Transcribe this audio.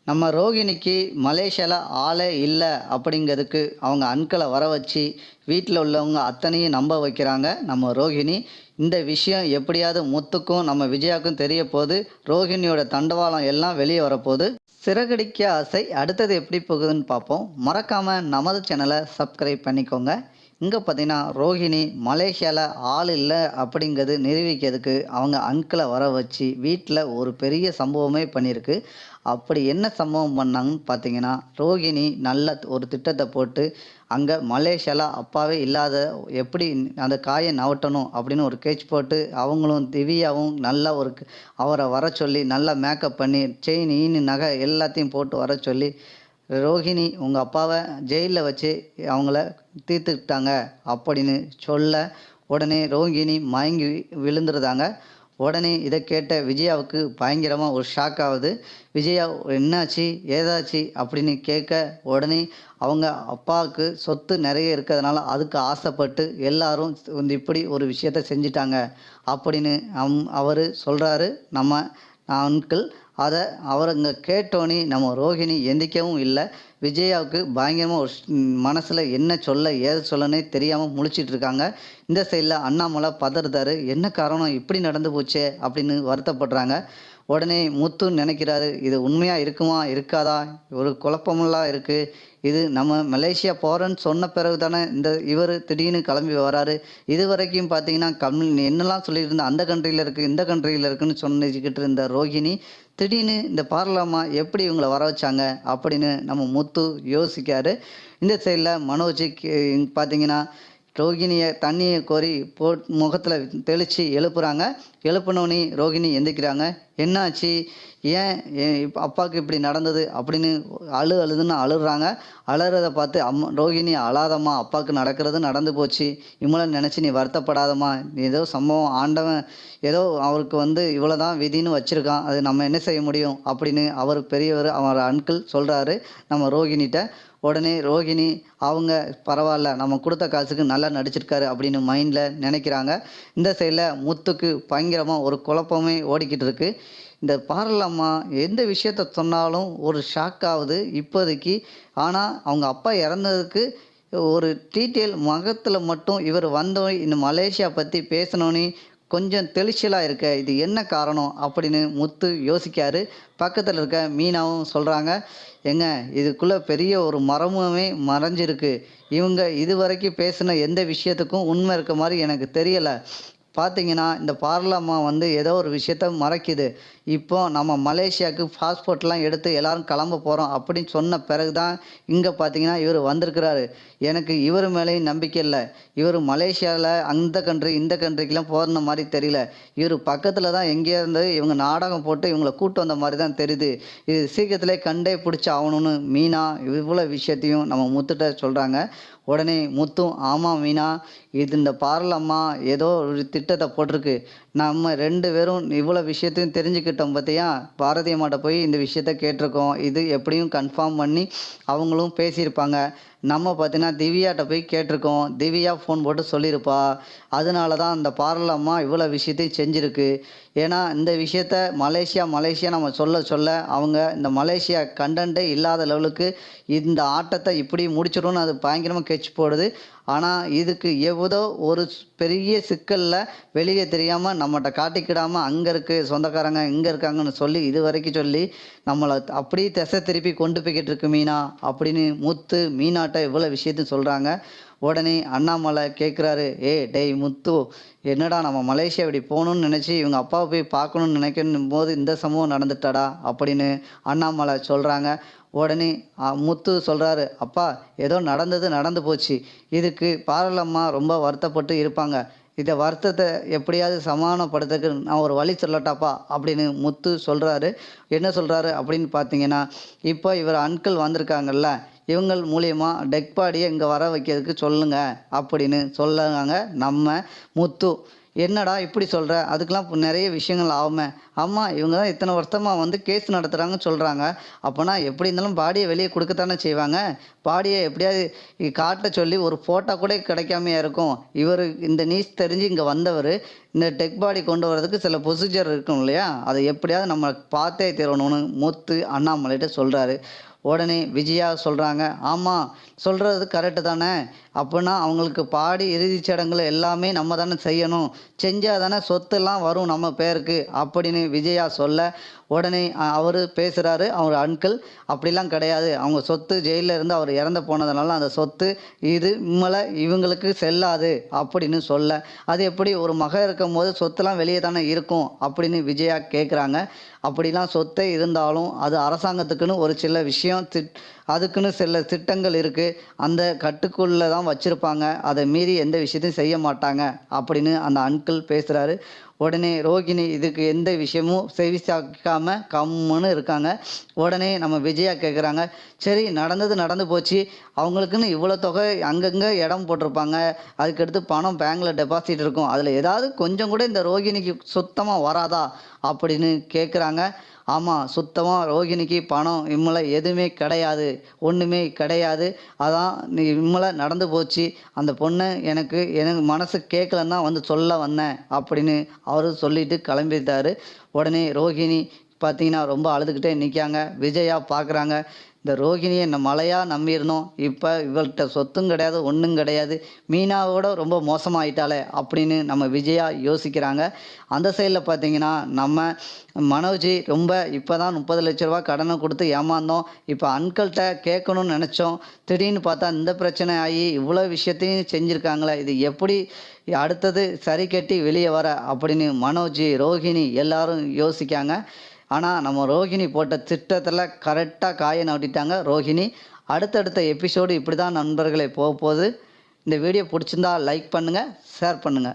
நம்ம ரோகிணிக்கு மலேசியால ஆளே இல்ல அப்படிங்கிறதுக்கு அவங்க அன்கள வர வச்சு, வீட்ல உள்ளவங்க அத்தனையும் நம்ப வைக்கிறாங்க நம்ம ரோகிணி. இந்த விஷயம் எப்படியாவது முத்துக்கும், நம்ம விஜயாவுக்கும் தெரியப்போது. ரோகிணியோட தண்டவாளம் எல்லாம் வெளிய வரப்போது. சிறகடிக்க ஆசை அடுத்தது எப்படி போகுதுன்னு பார்ப்போம். மறக்காம நமது சேனல சப்ஸ்கிரைப் பண்ணிக்கோங்க. இங்க பார்த்தீங்கன்னா, ரோகிணி மலேசியால ஆள் இல்ல அப்படிங்கிறது நிரூபிக்கிறதுக்கு அவங்க அன்கள வர வச்சு, வீட்ல ஒரு பெரிய சம்பவமே பண்ணியிருக்கு. அப்படி என்ன சம்பவம் பண்ணாங்கன்னு பார்த்தீங்கன்னா, ரோகிணி நல்ல ஒரு திட்டத்த போட்டு, அங்க மலேசியால அப்பாவே இல்லாத எப்படி அந்த காய நவட்டணும் அப்படின்னு ஒரு ஸ்கெட்ச் போட்டு, அவங்களும் திவ்யாவும் நல்லா ஒரு அவர வர சொல்லி, நல்லா மேக்கப் பண்ணி, செயின், நகை எல்லாத்தையும் போட்டு வர சொல்லி, ரோகிணி உங்க அப்பாவ ஜெயில்ல வச்சு அவங்கள தீர்த்துக்கிட்டாங்க அப்படின்னு சொல்ல, உடனே ரோகிணி மயங்கி விழுந்துருதாங்க. உடனே இத கேட்ட விஜயாவுக்கு பயங்கரமா ஒரு ஷாக் ஆவுது. விஜயா என்னாச்சு? ஏதாச்சு? அப்படின்னு கேட்க, உடனே அவங்க அப்பாவுக்கு சொத்து நெறைய இருக்கிறதுனால, அதுக்கு ஆசைப்பட்டு எல்லாரும் வந்து இப்படி ஒரு விஷயத்த செஞ்சுட்டாங்க. அப்படின்னு அவரு சொல்றாரு நம்ம அங்கிள். அத அவருங்க கேட்டோனே நம்ம ரோகிணி எந்திரிக்கவும் இல்ல. விஜயாவுக்கு பயங்கரமா ஒரு மனசுல என்ன சொல்ல, ஏது சொல்லன்னே தெரியாம முழிச்சிட்டு இருக்காங்க. இந்த சைட்ல அண்ணாமலை பதறுதாரு. "என்ன காரணம்? இப்படி நடந்து போச்சே!" அப்படின்னு வருத்தப்படுறாங்க. உடனே முத்து நினைக்கிறாரு, "இது உண்மையா இருக்குமா? இருக்காதா? ஒரு குழப்பமெல்லாம் இருக்கு. இது நம்ம மலேசியா போறேன்னு சொன்ன பிறகு தானே இவரு திடீர்னு கிளம்பி வராரு. இதுவரைக்கும் பார்த்தீங்கன்னா, என்னலாம் சொல்லியிருந்தா அந்த கண்ட்ரில இருக்கு, இந்த கண்ட்ரில இருக்குன்னு சொன்னிக்கிட்டு இருந்த ரோகிணி, திடீர்னு இந்த பார்லாமா எப்படி இவங்கள வர வச்சாங்க?" அப்படின்னு நம்ம முத்து யோசிக்காரு. இந்த சைட்ல மனோஜ் பார்த்தீங்கன்னா, ரோகிணிய தண்ணிய கோரி முகத்துல தெளிச்சு எழுப்புறாங்க. எழுப்புனோனே ரோகிணி எந்திரிக்கிறாங்க. "என்னாச்சு? ஏன் அப்பாவுக்கு இப்படி நடந்தது?" அப்படின்னு அழுதுன்னு அழுறாங்க. அழறத பார்த்து ரோகிணி, "அழாதம்மா, அப்பாவுக்கு நடக்கிறது நடந்து போச்சு. இவங்கள நினச்சு நீ வருத்தப்படாதம்மா. ஏதோ சம்பவம் ஆண்டவன் ஏதோ அவருக்கு வந்து இவ்வளோதான் விதின்னு வச்சிருக்கான். அது நம்ம என்ன செய்ய முடியும்?" அப்படின்னு அவர் பெரியவர், அவர் அங்கிள் சொல்றாரு நம்ம ரோகிணிட்ட. உடனே ரோகிணி அவங்க பரவால்ல, நம்ம குடுத்த காசுக்கு நல்லா நடிச்சிருக்காரு அப்படின்னு மைண்ட்ல நினைக்கிறாங்க. இந்த சைட்ல முத்துக்கு பயங்கரமா ஒரு குழப்பமே ஓடிக்கிட்டு இருக்கு. இந்த பார்லம்மா எந்த விஷயத்த சொன்னாலும் ஒரு ஷாக் ஆவுது இப்போதைக்கு. ஆனா, அவங்க அப்பா இறந்ததுக்கு ஒரு டீட்டெயில் முகத்துல மட்டும் இவர் வந்தோனே இந்த மலேசியா பத்தி பேசினோனே கொஞ்சம் தெளிச்சலா இருக்க. இது என்ன காரணம்? அப்படின்னு முத்து யோசிக்காரு. பக்கத்துல இருக்க மீனாவும் சொல்றாங்க, "ஏங்க, இதுக்குள்ள பெரிய ஒரு மர்மமே மறைஞ்சிருக்கு. இவங்க இதுவரைக்கும் பேசின எந்த விஷயத்துக்கும் உண்மை இருக்க மாரி எனக்கு தெரியல. பார்த்தீங்கன்னா, இந்த பார்லம்மா வந்து ஏதோ ஒரு விஷயத்த மறைக்குது. இப்போ நம்ம மலேசியாவுக்கு பாஸ்போர்ட்லாம் எடுத்து எல்லாரும் கிளம்ப போறோம் அப்படின்னு சொன்ன பிறகு தான், இங்க பார்த்தீங்கன்னா இவரு வந்திருக்கிறாரு. எனக்கு இவரு மேலேயும் நம்பிக்கை இல்ல. இவரு மலேசியால அந்த கண்ட்ரி, இந்த கண்ட்ரிக்குலாம் போன மாரி தெரியல. இவரு பக்கத்துல தான் எங்கேயோ இருந்து இவங்க நாடகம் போட்டு இவங்கள கூட்டு வந்த மாரி தான் தெரியுது. இது சீக்கிரத்திலே கண்டே பிடிச்சு ஆவணும்னு மீனா இவ்வளோ விஷயத்தையும் நம்ம முத்துட்ட சொல்றாங்க. உடனே முத்தும், "ஆமா மீனா, இது இந்த பார்லம்மா ஏதோ ஒரு திட்டத்த போட்டிருக்கு. நம்ம 2 பேரும் இவ்வளோ விஷயத்தையும் தெரிஞ்சுக்கிட்டோம் பார்த்தியா? பாரதி அம்மாட்ட போய் இந்த விஷயத்த கேட்டிருக்கோம். இது எப்படியும் கன்ஃபார்ம் பண்ணி அவங்களும் பேசியிருப்பாங்க. நம்ம பார்த்தீங்கன்னா, திவ்யாட்ட போய் கேட்டிருக்கோம். திவ்யா ஃபோன் போட்டு சொல்லியிருப்பா. அதனால தான் அந்த பார்லம்மா இவ்வளோ விஷயத்தையும் செஞ்சிருக்கு. ஏன்னா, இந்த விஷயத்த மலேசியா நம்ம சொல்ல சொல்ல, அவங்க இந்த மலேசியா கன்டென்ட்டே இல்லாத லெவலுக்கு இந்த ஆட்டத்த இப்படி முடிச்சிடும்னு அது பயங்கரமா ஸ்கெட்ச் போடுது. ஆனா, இதுக்கு ஏதோ ஒரு பெரிய சிக்கல்ல வெளிய தெரியாம நம்மட்ட காட்டிக்கிடாம, அங்க இருக்கு சொந்தக்காரங்க, இங்க இருக்காங்கன்னு சொல்லி இதுவரைக்கும் சொல்லி, நம்மள அப்படியே திசை திருப்பி கொண்டு போய்க்கிட்டு இருக்கு மீனா, அப்படின்னு முத்து மீனாட்ட இவ்வளோ விஷயத்தையும் சொல்றாங்க. உடனே அண்ணாமலை கேட்குறாரு, டேய் முத்து, என்னடா நம்ம மலேசியா இப்படி போகணும்னு நினச்சி இவங்க அப்பாவை போய் பார்க்கணும்னு நினைக்கணும் போது இந்த சம்பவம் நடந்துட்டாடா அப்படின்னு அண்ணாமலை சொல்கிறாங்க. உடனே முத்து சொல்கிறாரு, "அப்பா, ஏதோ நடந்தது நடந்து போச்சு. இதுக்கு பார்வலம்மா ரொம்ப வருத்தப்பட்டு இருப்பாங்க. இத வருத்தத்த எப்படியாவது சமாதானப்படுத்துறதுக்கு நான் ஒரு வழி சொல்லட்டாப்பா?" அப்படின்னு முத்து சொல்றாரு. என்ன சொல்றாரு அப்படின்னு பார்த்தீங்கன்னா, இப்போ இவர் அன்கிள் வந்திருக்காங்கல்ல, இவங்கள் மூலியமா டெட் பாடிய இங்க வர வைக்கிறதுக்கு சொல்லுங்க அப்படின்னு சொல்லுறாங்க நம்ம முத்து. என்னடா இப்படி சொல்ற? அதுக்கெல்லாம் நிறைய விஷயங்கள் ஆகுமே. ஆமா, இவங்க தான் இத்தனை வருஷமா வந்து கேஸ் நடத்துறாங்கன்னு சொல்றாங்க. அப்பன்னா எப்படி இருந்தாலும் பாடிய வெளிய குடுக்கத்தானே செய்வாங்க. பாடிய எப்படியாவது காட்ட சொல்லி ஒரு ஃபோட்டோ கூட கிடைக்காமயா இருக்கும். இவரு இந்த நியூஸ் தெரிஞ்சு இங்க வந்தவரு, இந்த டெட் பாடி கொண்டு வரதுக்கு சில ப்ரொசீஜர் இருக்கும் இல்லையா? அத எப்படியாவது நம்ம பார்த்தே தீரணும்னு முத்து அண்ணாமலைட்ட சொல்றாரு. உடனே விஜயா சொல்றாங்க, "ஆமா, சொல்றது கரெக்ட்டு தானே. அப்பன்னா அவங்களுக்கு பாடி இறுதிச் சடங்குல எல்லாமே நம்ம தானே செய்யணும். செஞ்சா தானே சொத்தெல்லாம் வரும் நம்ம பேருக்கு." அப்படின்னு விஜயா சொல்ல, உடனே அவரு பேசுறாரு, அவர் அங்கிள். "அப்படிலாம் கிடையாது. அவங்க சொத்து ஜெயில்ல இருந்து அவர் இறந்து போனதுனால அந்த சொத்து இது இவங்களுக்கு செல்லாது." அப்படின்னு சொல்ல, "அது எப்படி ஒரு மகன் இருக்கும்போது சொத்தெல்லாம் வெளிய தானே இருக்கும்." அப்படின்னு விஜயா கேட்குறாங்க. "அப்படிலாம் சொத்தே இருந்தாலும் அது அரசாங்கத்துக்குன்னு ஒரு சில விஷயம் அதுக்குன்னு சில திட்டங்கள் இருக்கு. அந்த கட்டுக்குள்ள தான் வச்சிருப்பாங்க. அத மீறி எந்த விஷயத்தையும் செய்ய மாட்டாங்க." அப்படின்னு அந்த அங்கிள் பேசுறாரு. உடனே ரோகிணி இதுக்கு எந்த விஷயமும் செவி சாய்க்காம கம்முன்னு இருக்காங்க. உடனே நம்ம விஜயா கேட்குறாங்க, "சரி, நடந்தது நடந்து போச்சு. அவங்களுக்குன்னு இவ்வளோ தொகை அங்கங்க இடம் போட்டிருப்பாங்க. அதுக்கடுத்து பணம் பேங்க்ல டெபாசிட் இருக்கும். அதில ஏதாவது கொஞ்சம் கூட இந்த ரோகிணிக்கு சுத்தமா வராதா?" அப்படின்னு கேட்குறாங்க. ஆமா, சுத்தமா ரோகிணிக்கு பணம் எதுவுமே கிடையாது. ஒண்ணுமே கிடையாது. அதான் நடந்து போச்சு. அந்த பொண்ணு எனக்கு மனசு கேட்கலன்னு தான் வந்து சொல்ல வந்தேன் அப்படின்னு அவரு சொல்லிட்டு கிளம்பிட்டாரு. உடனே ரோகிணி பார்த்தீங்கன்னா, ரொம்ப அழுதுகிட்டே நிக்காங்க. விஜயா பார்க்குறாங்க. இந்த ரோகிணிய மலையா நம்பியிருந்தோம். இப்ப இவள்ட்ட சொத்தும் கிடையாது, ஒண்ணும் கிடையாது. மீனாவோட ரொம்ப மோசமாயிட்டாளே அப்படின்னு நம்ம விஜயா யோசிக்கிறாங்க. அந்த சைட்ல பார்த்தீங்கன்னா, நம்ம மனோஜ் ரொம்ப இப்ப தான் ரூ. 30,00,000 கடன குடுத்து ஏமாந்தோம். இப்ப அன்கள்ட்ட கேட்கணும்னு நெனச்சோம். திடீர்னு பார்த்தா இந்த பிரச்சனை ஆயி இவ்வளோ விஷயத்தையும் செஞ்சிருக்காங்களே! இது எப்படி அடுத்தது சரி கட்டி வெளிய வர அப்படின்னு மனோஜ், ரோகிணி எல்லாரும் யோசிக்காங்க. ஆனா, நம்ம ரோகிணி போட்ட திட்டத்துல கரெக்ட்டா காய நவுத்திட்டாங்க ரோகிணி. அடுத்தடுத்த எபிசோடு இப்படிதான் நண்பர்களே போகப்போது. இந்த வீடியோ புடிச்சிருந்தா லைக் பண்ணுங்க, ஷேர் பண்ணுங்க.